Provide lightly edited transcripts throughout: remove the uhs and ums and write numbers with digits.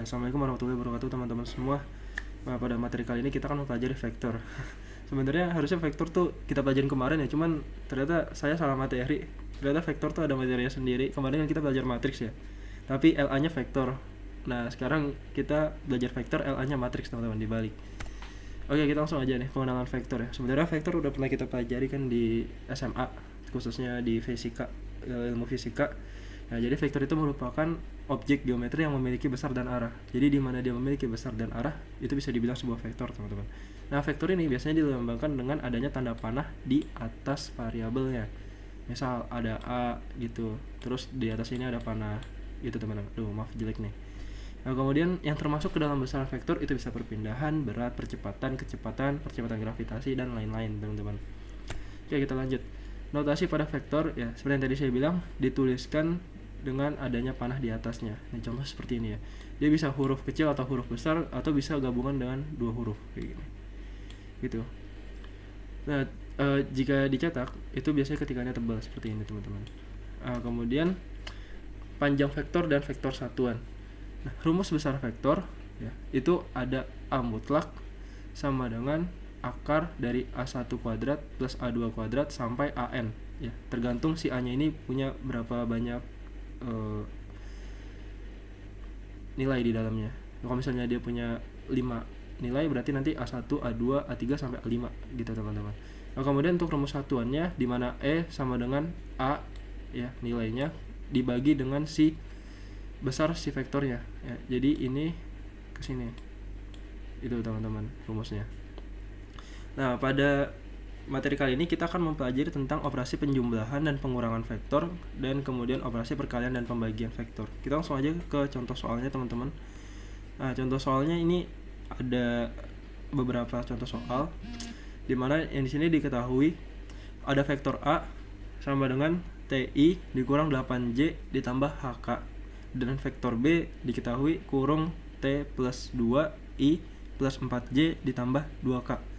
Nah, Assalamualaikum warahmatullahi wabarakatuh teman-teman semua. Nah, pada materi kali ini kita akan mempelajari vektor. Sebenarnya harusnya vektor tuh kita pelajarin kemarin ya, cuman ternyata saya salah materi. Ternyata vektor tuh ada materinya sendiri. Kemarin kan kita belajar matriks ya, tapi LA-nya vektor. Nah, sekarang kita belajar vektor, LA-nya matriks teman-teman, dibalik. Oke, kita langsung aja nih pengenalan vektor ya. Sebenarnya vektor udah pernah kita pelajari kan di SMA, khususnya di fisika, ilmu fisika. Nah, jadi vektor itu merupakan objek geometri yang memiliki besar dan arah. Jadi di mana dia memiliki besar dan arah, itu bisa dibilang sebuah vektor, teman-teman. Nah, vektor ini biasanya dilambangkan dengan adanya tanda panah di atas variabelnya. Misal ada A gitu, terus di atas ini ada panah gitu, teman-teman. Aduh, maaf jelek nih. Nah, kemudian yang termasuk ke dalam besaran vektor itu bisa perpindahan, berat, percepatan, kecepatan, percepatan gravitasi, dan lain-lain, teman-teman. Oke, kita lanjut. Notasi pada vektor ya, seperti yang tadi saya bilang, dituliskan dengan adanya panah di atasnya. Nah, contoh seperti ini ya. Dia bisa huruf kecil atau huruf besar, atau bisa gabungan dengan dua huruf kayak gini. Gitu. Nah, jika dicetak itu biasanya ketikanya tebal seperti ini, teman-teman. Kemudian panjang vektor dan vektor satuan. Nah, rumus besar vektor ya, itu ada A mutlak sama dengan akar dari A1 kuadrat plus A2 kuadrat sampai AN ya, tergantung si A-nya ini punya berapa banyak nilai di dalamnya. Kalau misalnya dia punya 5 nilai, berarti nanti A1, A2, A3 sampai A5 gitu, teman-teman. Nah, kemudian untuk rumus satuannya di mana E sama dengan A ya, nilainya dibagi dengan si besar si vektornya ya. Jadi ini ke sini. Itu, teman-teman, rumusnya. Nah, pada materi kali ini kita akan mempelajari tentang operasi penjumlahan dan pengurangan vektor, dan kemudian operasi perkalian dan pembagian vektor. Kita langsung aja ke contoh soalnya, teman-teman. Nah, contoh soalnya ini ada beberapa contoh soal dimana yang di sini diketahui ada vektor A sama dengan TI dikurang 8J ditambah HK, dan vektor B diketahui kurung T plus 2I plus 4J ditambah 2K.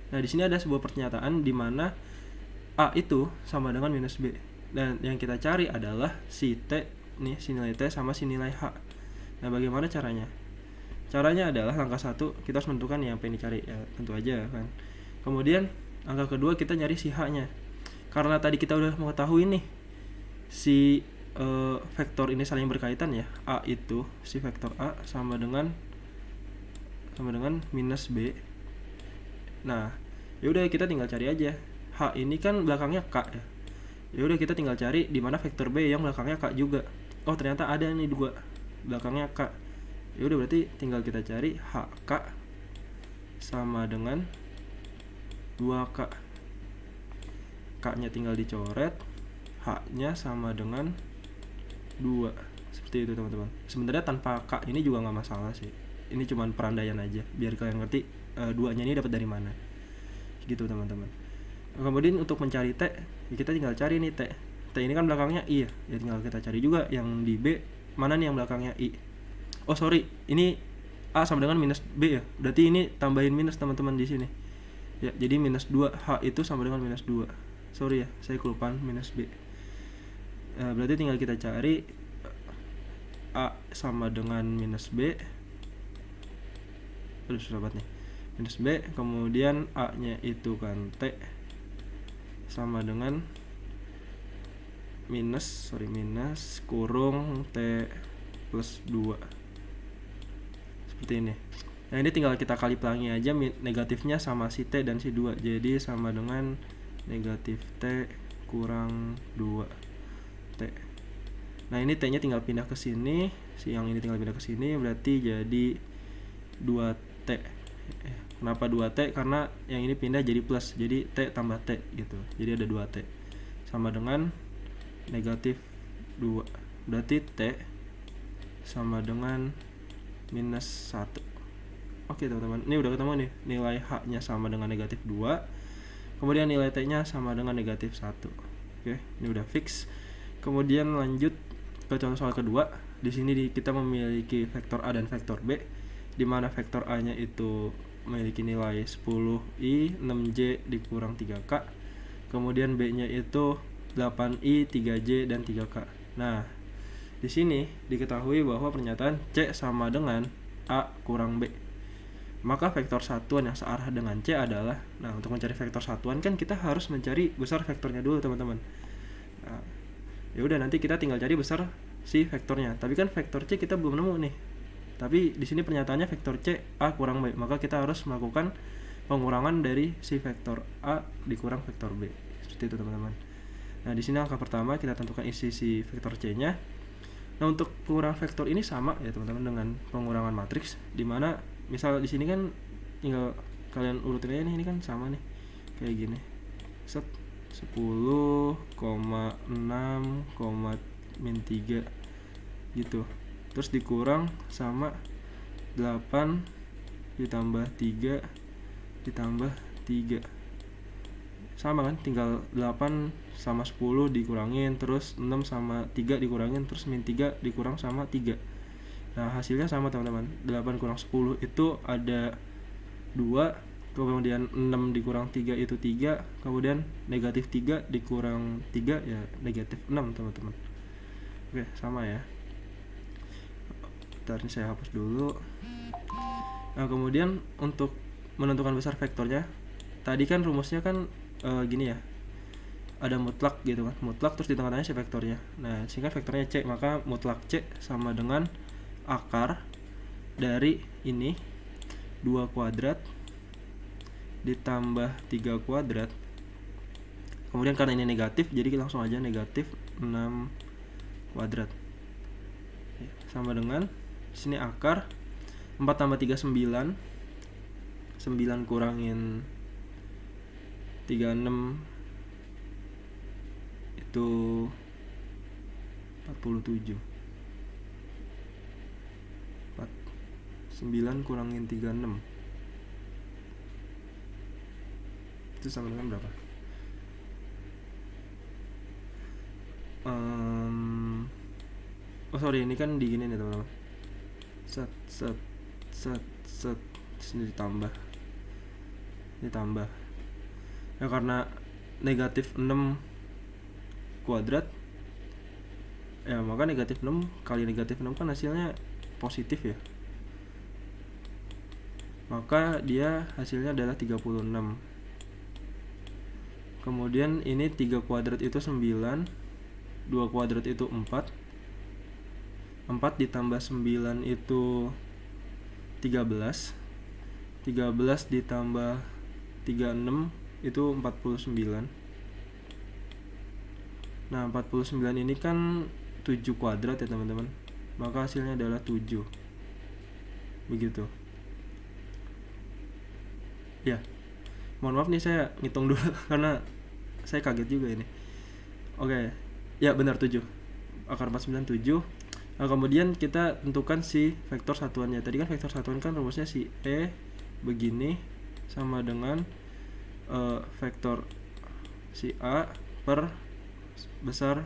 Nah, di sini ada sebuah pernyataan di mana A itu sama dengan minus B, dan yang kita cari adalah si T nih, si nilai T sama si nilai H. Nah, bagaimana caranya? Caranya adalah langkah 1 kita harus menentukan yang pengen dicari ya, tentu aja kan. Kemudian langkah kedua kita nyari si H-nya. Karena tadi kita udah mengetahui nih si vektor ini saling berkaitan ya. A itu si vektor A sama dengan minus B. Nah, yaudah kita tinggal cari aja. H ini kan belakangnya K ya. Yaudah kita tinggal cari di mana vektor B yang belakangnya K juga. Oh, ternyata ada nih dua belakangnya K. Yaudah berarti tinggal kita cari HK sama dengan 2K. K-nya tinggal dicoret, H-nya sama dengan 2. Seperti itu, teman-teman. Sebenarnya tanpa K ini juga nggak masalah sih. Ini cuma perandaian aja biar kalian ngerti duanya ini dapat dari mana. Gitu, teman-teman. Kemudian untuk mencari T, ya kita tinggal cari nih T. T ini kan belakangnya I ya. Ya tinggal kita cari juga yang di B mana nih yang belakangnya I. Oh, sorry. Ini A sama dengan minus B ya. Berarti ini tambahin minus, teman-teman, di sini. Ya, jadi minus 2, H itu sama dengan minus 2. Sorry ya, saya kelupaan minus B. Berarti tinggal kita cari A sama dengan minus B. Aduh, susah banget nih. Minus B, kemudian A-nya itu kan T sama dengan minus kurung T plus 2. Seperti ini. Nah, ini tinggal kita kali pelangi aja negatifnya sama si T dan si 2. Jadi sama dengan negatif T kurang 2T. Nah, ini T-nya tinggal pindah ke sini, si yang ini tinggal pindah ke sini, berarti jadi 2T. Kenapa 2T? Karena yang ini pindah jadi plus, jadi T tambah T gitu. Jadi ada 2T sama dengan negatif 2. Berarti T sama dengan minus 1. Oke, teman-teman, ini udah ketemu nih. Nilai H-nya sama dengan negatif 2. Kemudian nilai T-nya sama dengan negatif 1. Oke, ini udah fix. Kemudian lanjut ke contoh soal kedua. Di sini kita memiliki vektor A dan vektor B, di mana vektor A-nya itu memiliki nilai 10I 6J dikurang 3K. Kemudian B-nya itu 8I 3J dan 3K. Nah, Di sini diketahui bahwa pernyataan C sama dengan A kurang B. Maka vektor satuan yang searah dengan C adalah, nah untuk mencari vektor satuan kan kita harus mencari besar vektornya dulu teman-teman. Nah, ya udah nanti kita tinggal cari besar si vektornya. Tapi kan vektor C kita belum nemu nih. Tapi di sini pernyataannya vektor C A kurang B, maka kita harus melakukan pengurangan dari si vektor A dikurang vektor B. Seperti itu teman-teman. Nah, di sini angka pertama kita tentukan isi si vektor C-nya. Nah, untuk pengurangan vektor ini sama ya teman-teman dengan pengurangan matriks, dimana misal di sini kan tinggal kalian urutin aja nih, ini kan sama nih kayak gini, set 10,6, min 3 gitu, terus dikurang sama 8 ditambah 3 ditambah 3 sama kan, tinggal 8 sama 10 dikurangin, terus 6 sama 3 dikurangin, terus min 3 dikurang sama 3. Nah, hasilnya sama teman-teman, 8 kurang 10 itu ada 2, kemudian 6 dikurang 3 itu 3, kemudian negatif 3 dikurang 3 ya negatif 6 teman-teman. Oke, sama ya. Bentar, ini saya hapus dulu. Nah, kemudian untuk menentukan besar vektornya, tadi kan rumusnya kan gini ya, ada mutlak gitu kan, mutlak terus di tengah-tengahnya si vektornya. Nah, sehingga vektornya C, maka mutlak C sama dengan akar dari ini 2 kuadrat ditambah 3 kuadrat, kemudian karena ini negatif jadi langsung aja negatif 6 kuadrat sama dengan sini akar 4 tambah 3 9 kurangin 36 itu 47. 9 kurangin 36 itu sama dengan berapa? Sorry, ini kan di gini nih teman-teman, set sini ditambah ya, karena negatif 6 kuadrat ya, maka negatif 6 kali negatif 6 kan hasilnya positif ya, maka dia hasilnya adalah 36. Kemudian ini 3 kuadrat itu 9, 2 kuadrat itu 4 ditambah 9 itu 13 ditambah 36 itu 49. Nah, 49 ini kan 7 kuadrat ya teman-teman, maka hasilnya adalah 7. Begitu ya, mohon maaf nih saya ngitung dulu karena saya kaget juga ini. Oke, ya benar 7, akar 49 7. Nah, kemudian kita tentukan si vektor satuannya. Tadi kan vektor satuan kan rumusnya si E begini sama dengan vektor si A per besar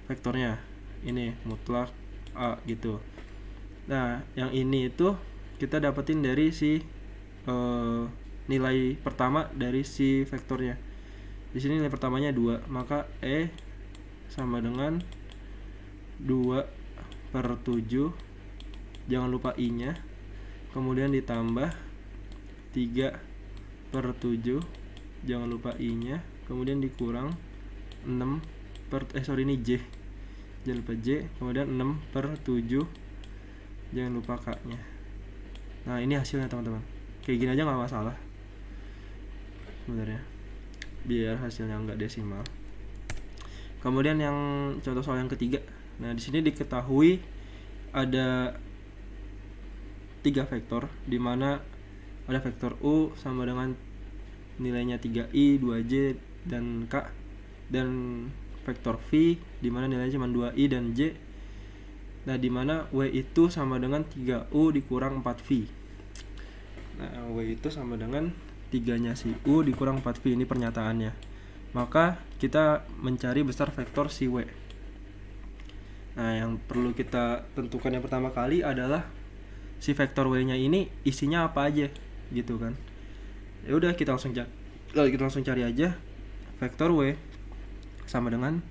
vektornya ini mutlak A gitu. Nah, yang ini itu kita dapetin dari si nilai pertama dari si vektornya. Di sini nilai pertamanya 2, maka E sama dengan 2 per 7, jangan lupa I nya, kemudian ditambah 3 per 7, jangan lupa I nya, kemudian dikurang 6 per ini J, jangan lupa J, kemudian 6 per 7, jangan lupa K nya. Nah, ini hasilnya teman-teman, kayak gini aja nggak masalah sebenarnya, biar hasilnya nggak desimal. Kemudian yang contoh soal yang ketiga. Nah, di sini diketahui ada 3 vektor, di mana ada vektor U sama dengan nilainya 3i, 2j dan k, dan vektor V di mana nilainya cuma 2i dan j. Nah, di mana W itu sama dengan 3U dikurang 4V. Nah, W itu sama dengan 3-nya si U dikurang 4V, ini pernyataannya. Maka kita mencari besar vektor si W. Nah, yang perlu kita tentukan yang pertama kali adalah si vektor W-nya ini isinya apa aja gitu kan. Ya udah, kita langsung cari aja. Vektor W sama dengan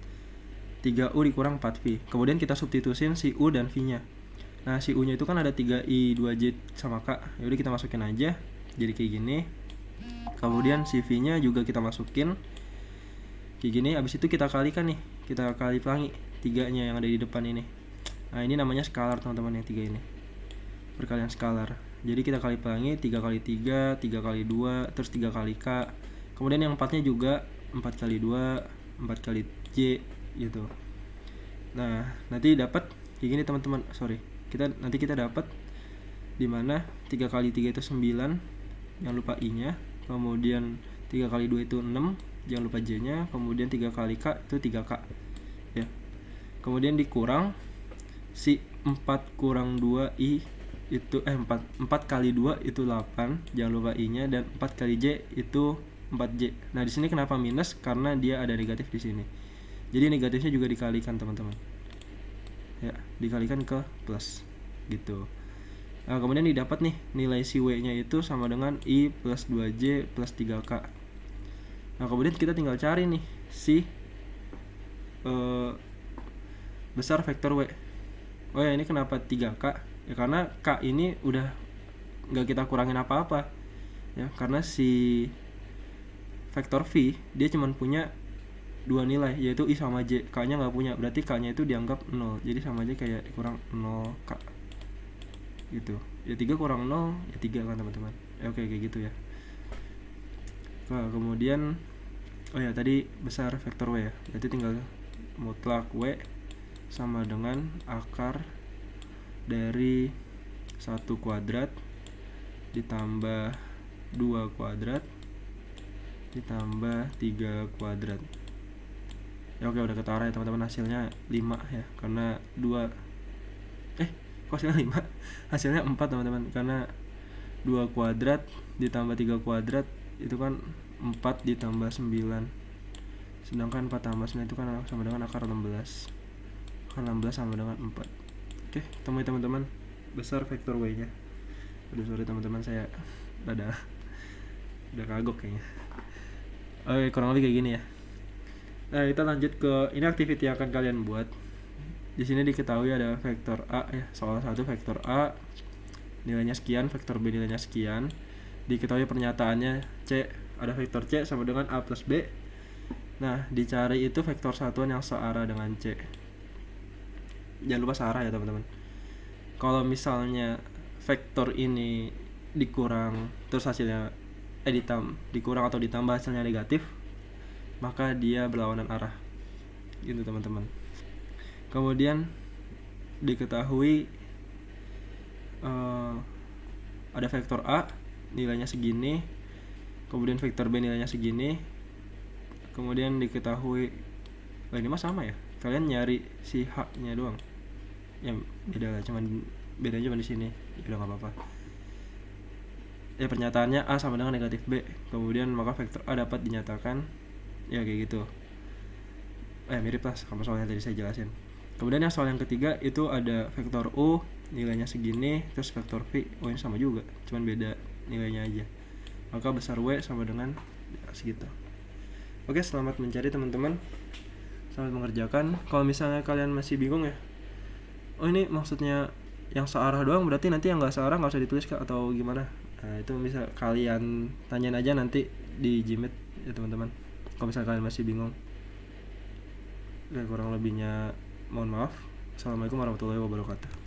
3U dikurang 4V. Kemudian kita substitusin si U dan V-nya. Nah, si U-nya itu kan ada 3I, 2J sama K. Yaudah kita masukin aja. Jadi kayak gini. Kemudian si V-nya juga kita masukin. Kayak gini, abis itu kita kalikan nih. Kita kali pelangi 3-nya yang ada di depan ini. Nah, ini namanya skalar teman-teman, yang 3 ini. Perkalian skalar. Jadi kita kali pelangi 3 kali 3, 3 kali 2, terus 3 kali K. Kemudian yang 4-nya juga 4 kali 2, 4 kali J gitu. Nah, nanti dapat kayak gini teman-teman. Nanti kita dapat dimana 3 kali 3 itu 9, jangan lupa I-nya. Kemudian 3 kali 2 itu 6, jangan lupa J-nya. Kemudian 3 kali K itu 3K ya. Kemudian dikurang si 4 kurang 2I itu 4 kali 2 itu 8, jangan lupa I-nya, dan 4 kali J itu 4J. Nah, di sini kenapa minus? Karena dia ada negatif di sini. Jadi negatifnya juga dikalikan teman-teman. Ya, dikalikan ke plus gitu. Nah, kemudian didapat nih nilai si W-nya itu sama dengan I plus 2J plus 3K. Nah, kemudian kita tinggal cari nih si besar vektor W. Oh ya, ini kenapa 3K? Ya karena K ini udah nggak kita kurangin apa-apa ya, karena si vektor V dia cuma punya 2 nilai, yaitu I sama J. K nya nggak punya, berarti K nya itu dianggap 0. Jadi sama aja kayak kurang 0K gitu. Ya 3 kurang 0 ya 3 kan teman-teman ya. Oke, kayak gitu ya. Nah, kemudian tadi besar vektor W ya, berarti tinggal mutlak W sama dengan akar dari 1 kuadrat ditambah 2 kuadrat ditambah 3 kuadrat. Ya oke, udah ketara ya teman-teman, hasilnya 5 ya, karena 2 kok hasilnya 5? Hasilnya 4 teman-teman, karena 2 kuadrat ditambah 3 kuadrat itu kan 4 ditambah 9, sedangkan 4 tambah 9 itu kan sama dengan akar 16. Akar 16 sama dengan 4. Oke, temui teman-teman besar vektor W-nya. Aduh, sorry teman-teman, saya udah kagok kayaknya. Oke, kurang lebih kayak gini ya. Nah, kita lanjut ke ini activity yang akan kalian buat. Di sini diketahui ada vektor A ya, soal 1 vektor A nilainya sekian, vektor B nilainya sekian. Diketahui pernyataannya C, ada vektor C sama dengan A plus B. Nah, dicari itu vektor satuan yang searah dengan C. Jangan lupa searah ya teman-teman. Kalau misalnya vektor ini dikurang terus hasilnya dikurang atau ditambah hasilnya negatif, maka dia berlawanan arah gitu teman-teman. Kemudian diketahui ada vektor A nilainya segini, kemudian vektor B nilainya segini. Kemudian diketahui ini mah sama ya, kalian nyari si H-nya doang. Yang beda lah, bedanya cuma di sini. Ya udah, nggak apa-apa. Pernyataannya A sama dengan negatif B, kemudian maka vektor A dapat dinyatakan ya kayak gitu. Mirip lah sama soal yang tadi saya jelasin. Kemudian yang soal yang ketiga itu ada vektor U nilainya segini, terus vektor V ini sama juga, cuman beda nilainya aja. Maka besar W sama dengan segitu. Oke, selamat mencari teman-teman. Selamat mengerjakan. Kalau misalnya kalian masih bingung ya, ini maksudnya yang searah doang, berarti nanti yang nggak searah nggak usah ditulis Kak, atau gimana? Nah, itu bisa kalian tanyain aja nanti di Gmeet ya teman-teman, kalau misalnya kalian masih bingung. Kurang lebihnya mohon maaf. Assalamualaikum warahmatullahi wabarakatuh.